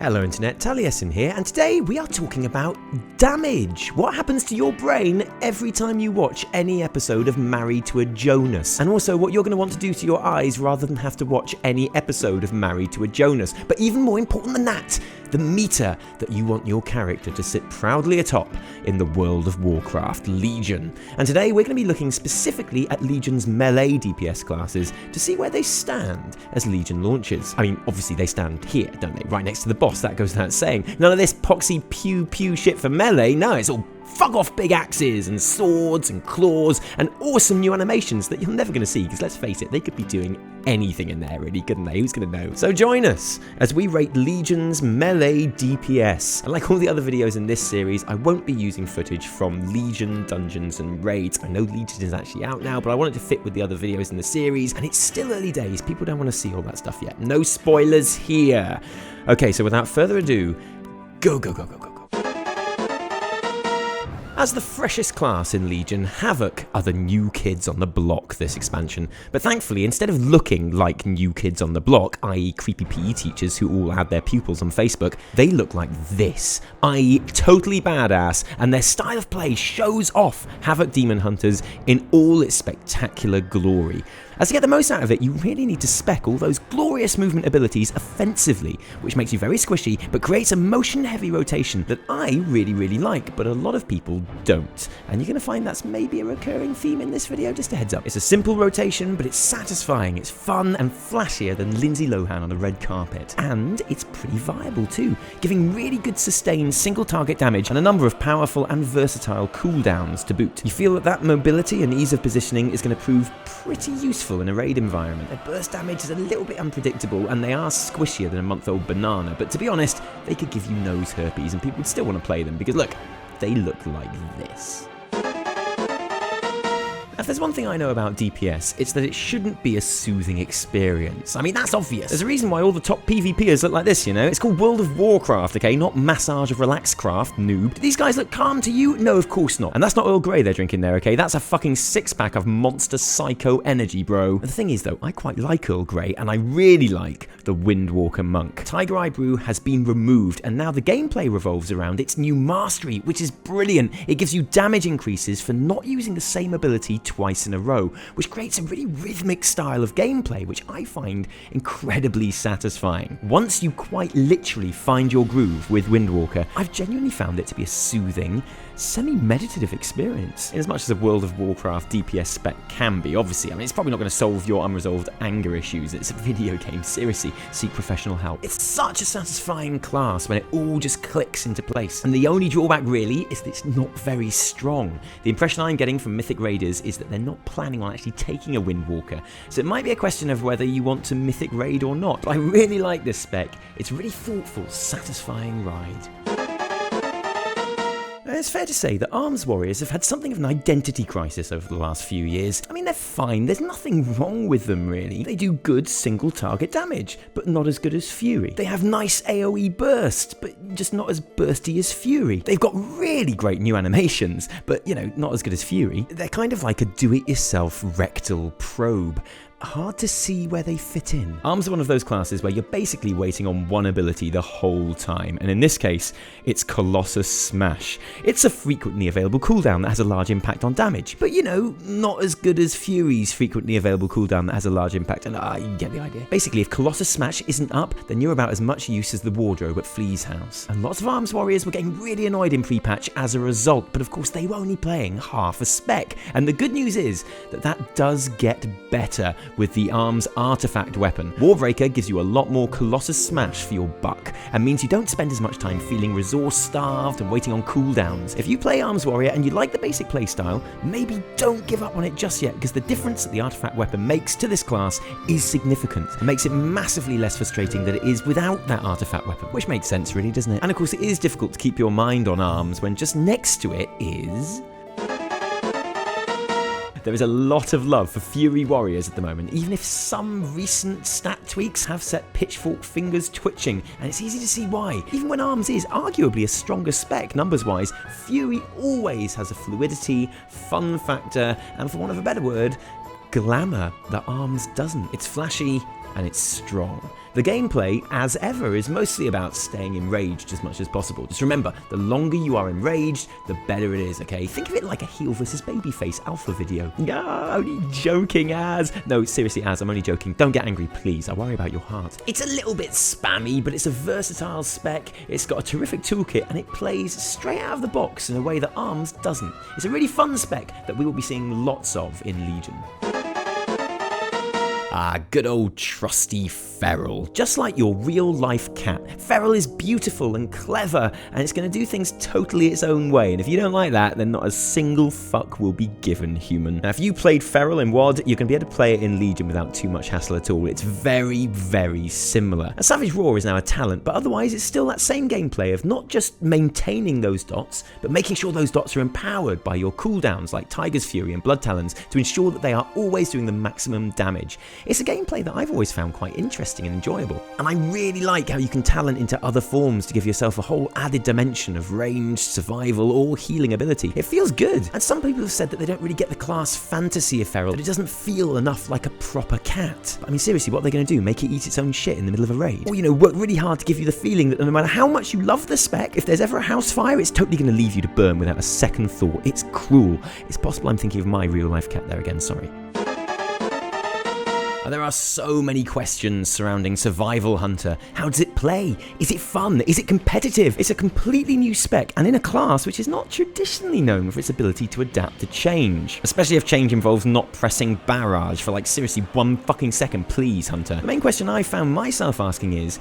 Hello Internet, Taliesin here, and today we are talking about damage. What happens to your brain every time you watch any episode of Married to a Jonas? And also what you're going to want to do to your eyes rather than have to watch any episode of Married to a Jonas. But even more important than that, the meter that you want your character to sit proudly atop in the world of Warcraft, Legion. And today we're going to be looking specifically at Legion's melee DPS classes to see where they stand as Legion launches. I mean, obviously they stand here, don't they? Right next to the boss, that goes without saying. None of this poxy pew shit for melee, no, it's all fuck off big axes and swords and claws and awesome new animations that you're never going to see, because let's face it, they could be doing anything in there really, couldn't they? Who's going to know? So join us as we rate Legion's melee DPS. And like all the other videos in this series, I won't be using footage from Legion dungeons and raids. I know Legion is actually out now, but I want it to fit with the other videos in the series, and it's still early days. People don't want to see all that stuff yet. No spoilers here. Okay, so without further ado, go. As the freshest class in Legion, Havoc are the new kids on the block this expansion. But thankfully, instead of looking like new kids on the block, i.e. creepy PE teachers who all had their pupils on Facebook, they look like this, i.e. totally badass, and their style of play shows off Havoc Demon Hunters in all its spectacular glory. As to get the most out of it, you really need to spec all those glorious movement abilities offensively, which makes you very squishy, but creates a motion-heavy rotation that I really like, but a lot of people don't. And you're going to find that's maybe a recurring theme in this video, just a heads up. It's a simple rotation, but it's satisfying, it's fun, and flashier than Lindsay Lohan on a red carpet. And it's pretty viable too, giving really good sustained single-target damage and a number of powerful and versatile cooldowns to boot. You feel that mobility and ease of positioning is going to prove pretty useful in a raid environment. Their burst damage is a little bit unpredictable, and they are squishier than a month-old banana, but to be honest, they could give you nose herpes and people would still want to play them because look, they look like this. If there's one thing I know about DPS, it's that it shouldn't be a soothing experience. I mean, that's obvious. There's a reason why all the top PvPers look like this, you know? It's called World of Warcraft, okay? Not Massage of Relaxcraft, noob. Do these guys look calm to you? No, of course not. And that's not Earl Grey they're drinking there, okay? That's a fucking six-pack of monster psycho energy, bro. The thing is, though, I quite like Earl Grey, and I really like the Windwalker monk. Tiger Eye Brew has been removed, and now the gameplay revolves around its new mastery, which is brilliant. It gives you damage increases for not using the same ability twice in a row, which creates a really rhythmic style of gameplay, which I find incredibly satisfying. Once you quite literally find your groove with Windwalker, I've genuinely found it to be a soothing, semi-meditative experience. In as much as a World of Warcraft DPS spec can be, obviously, I mean, it's probably not going to solve your unresolved anger issues. It's a video game, seriously, seek professional help. It's such a satisfying class when it all just clicks into place. And the only drawback really is that it's not very strong. The impression I'm getting from Mythic Raiders is that they're not planning on actually taking a Windwalker. So it might be a question of whether you want to Mythic Raid or not. But I really like this spec. It's a really thoughtful, satisfying ride. It's fair to say that Arms Warriors have had something of an identity crisis over the last few years. I mean, they're fine, there's nothing wrong with them really. They do good single target damage, but not as good as Fury. They have nice AOE burst, but just not as bursty as Fury. They've got really great new animations, but you know, not as good as Fury. They're kind of like a do-it-yourself rectal probe. Hard to see where they fit in. Arms are one of those classes where you're basically waiting on one ability the whole time, and in this case, it's Colossus Smash. It's a frequently available cooldown that has a large impact on damage, but you know, not as good as Fury's frequently available cooldown that has a large impact, and you get the idea. Basically, if Colossus Smash isn't up, then you're about as much use as the wardrobe at Flea's house. And lots of Arms Warriors were getting really annoyed in pre-patch as a result, but of course they were only playing half a spec. And the good news is that that does get better with the Arms artifact weapon. Warbreaker gives you a lot more Colossus Smash for your buck, and means you don't spend as much time feeling resource-starved and waiting on cooldowns. If you play Arms Warrior and you like the basic playstyle, maybe don't give up on it just yet, because the difference that the artifact weapon makes to this class is significant. It makes it massively less frustrating than it is without that artifact weapon, which makes sense really, doesn't it? And of course it is difficult to keep your mind on Arms when just next to it is... There is a lot of love for Fury Warriors at the moment, even if some recent stat tweaks have set Pitchfork fingers twitching, and it's easy to see why. Even when Arms is arguably a stronger spec numbers-wise, Fury always has a fluidity, fun factor, and for want of a better word, glamour that Arms doesn't. It's flashy, and it's strong. The gameplay, as ever, is mostly about staying enraged as much as possible. Just remember, the longer you are enraged, the better it is, okay? Think of it like a heel versus babyface alpha video. Yeah, only joking, Az. No, seriously, Az, I'm only joking. Don't get angry, please. I worry about your heart. It's a little bit spammy, but it's a versatile spec. It's got a terrific toolkit, and it plays straight out of the box in a way that ARMS doesn't. It's a really fun spec that we will be seeing lots of in Legion. Ah, good old trusty Feral. Just like your real-life cat, Feral is beautiful and clever, and it's going to do things totally its own way, and if you don't like that, then not a single fuck will be given, human. Now, if you played Feral in WoD, you're going to be able to play it in Legion without too much hassle at all. It's very, very similar. A Savage Roar is now a talent, but otherwise it's still that same gameplay of not just maintaining those dots, but making sure those dots are empowered by your cooldowns like Tiger's Fury and Blood Talons to ensure that they are always doing the maximum damage. It's a gameplay that I've always found quite interesting and enjoyable. And I really like how you can talent into other forms to give yourself a whole added dimension of ranged, survival, or healing ability. It feels good. And some people have said that they don't really get the class fantasy of Feral, that it doesn't feel enough like a proper cat. But I mean, seriously, what are they going to do? Make it eat its own shit in the middle of a raid? Or, you know, work really hard to give you the feeling that no matter how much you love the spec, if there's ever a house fire, it's totally going to leave you to burn without a second thought. It's cruel. It's possible I'm thinking of my real life cat there again, sorry. There are so many questions surrounding Survival Hunter. How does it play? Is it fun? Is it competitive? It's a completely new spec and in a class which is not traditionally known for its ability to adapt to change. Especially if change involves not pressing barrage for like seriously 1 fucking second, please, Hunter. The main question I found myself asking is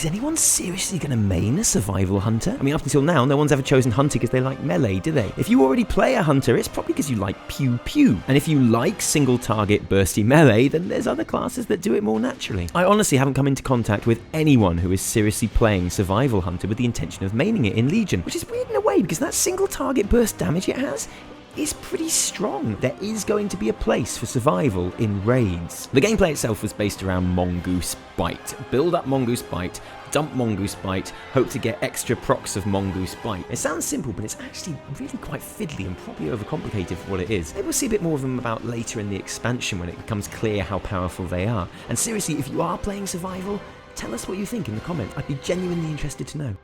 anyone seriously going to main a Survival Hunter? I mean, up until now, no one's ever chosen Hunter because they like melee, do they? If you already play a Hunter, it's probably because you like pew-pew. And if you like single-target bursty melee, then there's other classes that do it more naturally. I honestly haven't come into contact with anyone who is seriously playing Survival Hunter with the intention of maining it in Legion, which is weird in a way because that single-target burst damage it has is pretty strong. There is going to be a place for survival in raids. The gameplay itself was based around Mongoose Bite. Build up Mongoose Bite, dump Mongoose Bite, hope to get extra procs of Mongoose Bite. It sounds simple, but it's actually really quite fiddly and probably overcomplicated for what it is. Maybe we'll see a bit more of them about later in the expansion when it becomes clear how powerful they are. And seriously, if you are playing survival, tell us what you think in the comments. I'd be genuinely interested to know.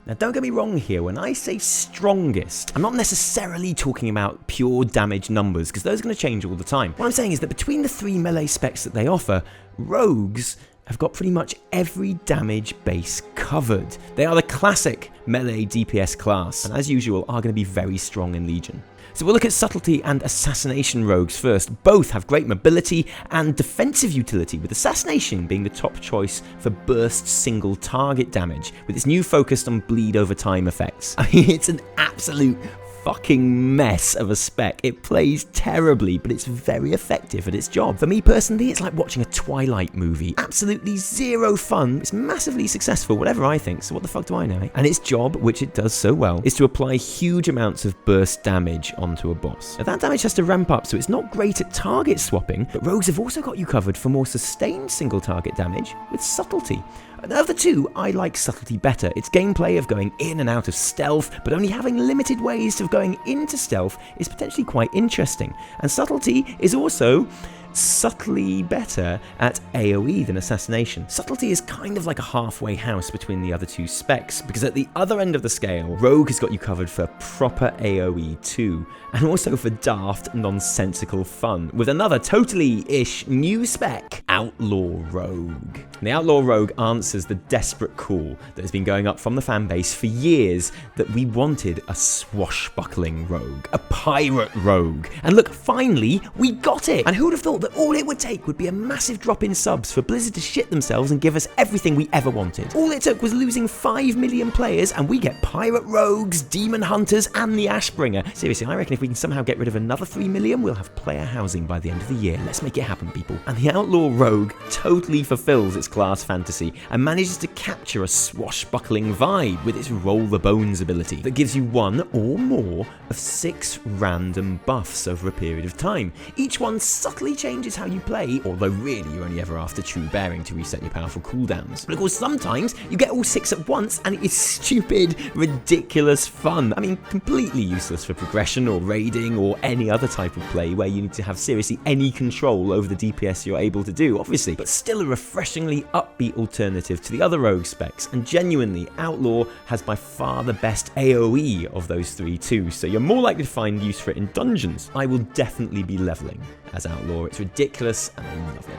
Now, don't get me wrong here, when I say strongest, I'm not necessarily talking about pure damage numbers, because those are going to change all the time. What I'm saying is that between the 3 melee specs that they offer, rogues have got pretty much every damage base covered. They are the classic melee DPS class, and as usual, are going to be very strong in Legion. So we'll look at Subtlety and Assassination rogues first. Both have great mobility and defensive utility, with Assassination being the top choice for burst single target damage, with its new focus on bleed over time effects. I mean, it's an absolute fucking mess of a spec. It plays terribly, but it's very effective at its job. For me personally, it's like watching a Twilight movie. Absolutely zero fun. It's massively successful, whatever I think, so what the fuck do I know, eh? And its job, which it does so well, is to apply huge amounts of burst damage onto a boss. Now, that damage has to ramp up, so it's not great at target swapping, but rogues have also got you covered for more sustained single target damage with Subtlety. Of the two, I like Subtlety better. Its gameplay of going in and out of stealth, but only having limited ways of going into stealth, is potentially quite interesting. And Subtlety is also subtly better at AOE than Assassination. Subtlety is kind of like a halfway house between the other two specs, because at the other end of the scale, Rogue has got you covered for proper AOE too, and also for daft, nonsensical fun, with another totally-ish new spec, Outlaw Rogue. And the Outlaw Rogue answers the desperate call that has been going up from the fanbase for years that we wanted a swashbuckling rogue, a pirate rogue. And look, finally, we got it! And who'd have thought that all it would take would be a massive drop in subs for Blizzard to shit themselves and give us everything we ever wanted. All it took was losing 5 million players and we get pirate rogues, demon hunters, and the Ashbringer. Seriously, I reckon if we can somehow get rid of another 3 million, we'll have player housing by the end of the year. Let's make it happen, people. And the Outlaw Rogue totally fulfills its class fantasy and manages to capture a swashbuckling vibe with its Roll the Bones ability that gives you one or more of 6 random buffs over a period of time. Each one subtly changes how you play, although really you're only ever after True Bearing to reset your powerful cooldowns. But of course sometimes you get all 6 at once and it is stupid, ridiculous fun. I mean, completely useless for progression or raiding or any other type of play where you need to have seriously any control over the DPS you're able to do, obviously, but still a refreshingly upbeat alternative to the other rogue specs, and genuinely Outlaw has by far the best AOE of those 3 too, so you're more likely to find use for it in dungeons. I will definitely be leveling as Outlaw. It's ridiculous and I love it.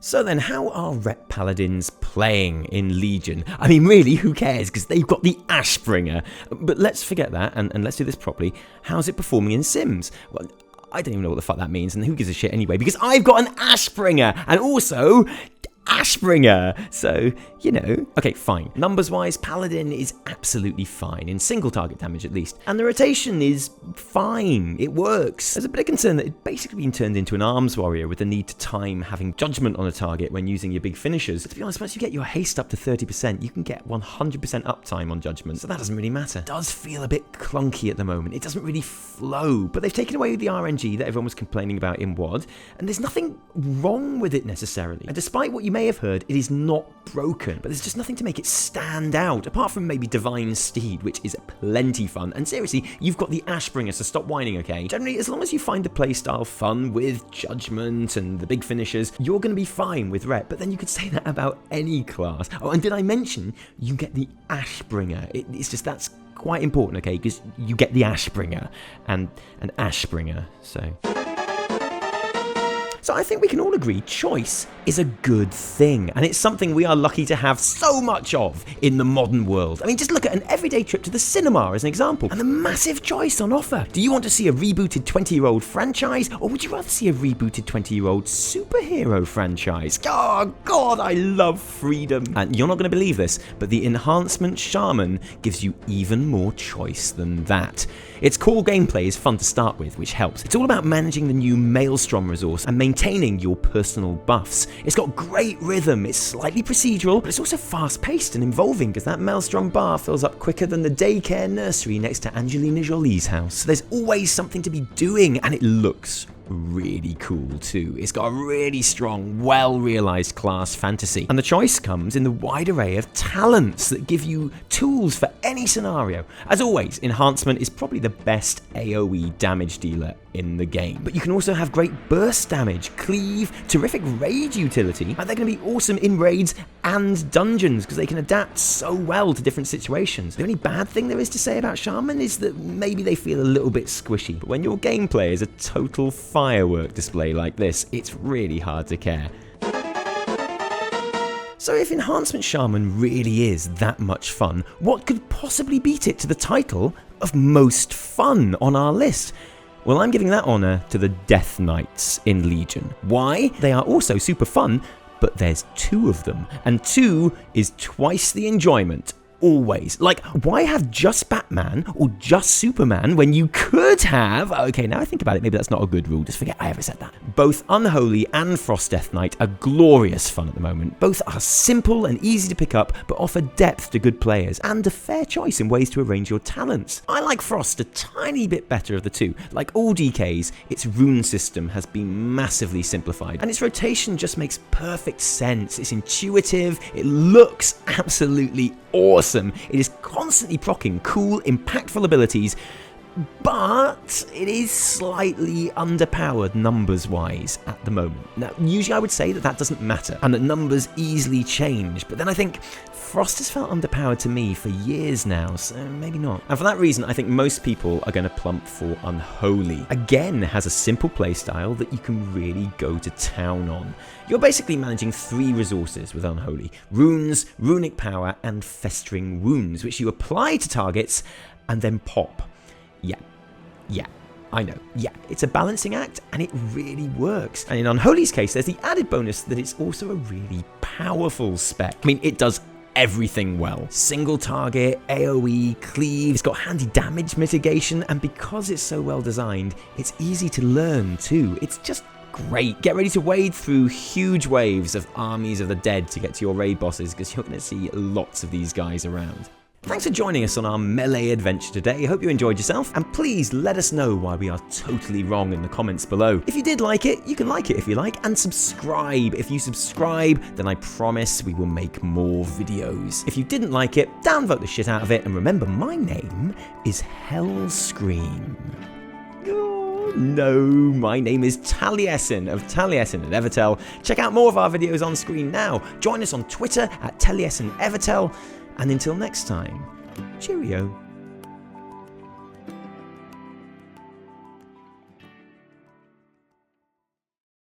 So then, how are Rep Paladins playing in Legion? I mean, really, who cares? Because they've got the Ashbringer. But let's forget that, and let's do this properly. How's it performing in Sims? Well, I don't even know what the fuck that means, and who gives a shit anyway, because I've got an Ashbringer, and also Ashbringer. So, you know, okay, fine. Numbers-wise, Paladin is absolutely fine, in single target damage at least. And the rotation is fine. It works. There's a bit of concern that it's basically been turned into an arms warrior with the need to time having judgment on a target when using your big finishers. But to be honest, once you get your haste up to 30%, you can get 100% uptime on judgment, so that doesn't really matter. It does feel a bit clunky at the moment. It doesn't really flow, but they've taken away the RNG that everyone was complaining about in WoD, and there's nothing wrong with it necessarily. And despite what you may have heard, it is not broken, but there's just nothing to make it stand out, apart from maybe Divine Steed, which is plenty fun. And seriously, you've got the Ashbringer, so stop whining, okay? Generally, as long as you find the playstyle fun with judgment and the big finishers, you're going to be fine with Rep. But then you could say that about any class. Oh, and did I mention you get the Ashbringer? It's just, that's quite important, okay? Because you get the Ashbringer and an Ashbringer, So I think we can all agree choice is a good thing, and it's something we are lucky to have so much of in the modern world. I mean, just look at an everyday trip to the cinema as an example, and the massive choice on offer. Do you want to see a rebooted 20-year-old franchise, or would you rather see a rebooted 20-year-old superhero franchise? Oh God, I love freedom. And you're not going to believe this, but the Enhancement Shaman gives you even more choice than that. Its core gameplay is fun to start with, which helps. It's all about managing the new Maelstrom resource and maintaining your personal buffs. It's got great rhythm, it's slightly procedural, but it's also fast-paced and involving because that Maelstrom bar fills up quicker than the daycare nursery next to Angelina Jolie's house. So there's always something to be doing, and it looks really cool too. It's got a really strong, well-realized class fantasy, and the choice comes in the wide array of talents that give you tools for any scenario. As always, Enhancement is probably the best AOE damage dealer in the game, but you can also have great burst damage, cleave, terrific raid utility, and they're going to be awesome in raids and dungeons because they can adapt so well to different situations. The only bad thing there is to say about Shaman is that maybe they feel a little bit squishy, but when your gameplay is a total firework display like this, it's really hard to care. So if Enhancement Shaman really is that much fun, what could possibly beat it to the title of most fun on our list? Well, I'm giving that honour to the Death Knights in Legion. Why? They are also super fun, but there's 2 of them, and 2 is twice the enjoyment. Always. Like, why have just Batman or just Superman when you could have... Okay, now I think about it, maybe that's not a good rule. Just forget I ever said that. Both Unholy and Frost Death Knight are glorious fun at the moment. Both are simple and easy to pick up, but offer depth to good players and a fair choice in ways to arrange your talents. I like Frost a tiny bit better of the 2. Like all DKs, its rune system has been massively simplified, and its rotation just makes perfect sense. It's intuitive, it looks absolutely awesome. It is constantly proccing cool, impactful abilities, but it is slightly underpowered numbers-wise at the moment. Now, usually I would say that that doesn't matter, and that numbers easily change, but then I think Frost has felt underpowered to me for years now, so maybe not. And for that reason, I think most people are going to plump for Unholy. Again, it has a simple playstyle that you can really go to town on. You're basically managing 3 resources with Unholy: runes, runic power, and festering wounds, which you apply to targets and then pop. Yeah, I know. Yeah, it's a balancing act, and it really works. And in Unholy's case, there's the added bonus that it's also a really powerful spec. I mean, it does everything well. Single target, AOE, cleave, it's got handy damage mitigation, and because it's so well designed, it's easy to learn too. It's just great. Get ready to wade through huge waves of armies of the dead to get to your raid bosses, because you're going to see lots of these guys around. Thanks for joining us on our melee adventure today. Hope you enjoyed yourself, and please let us know why we are totally wrong in the comments below. If you did like it, you can like it if you like, and subscribe. If you subscribe, then I promise we will make more videos. If you didn't like it, downvote the shit out of it, and remember, my name is Hellscream. No, my name is Taliesin of Taliesin and Evitel. Check out more of our videos on screen now. Join us on Twitter at Taliesin Evitel. And until next time, cheerio.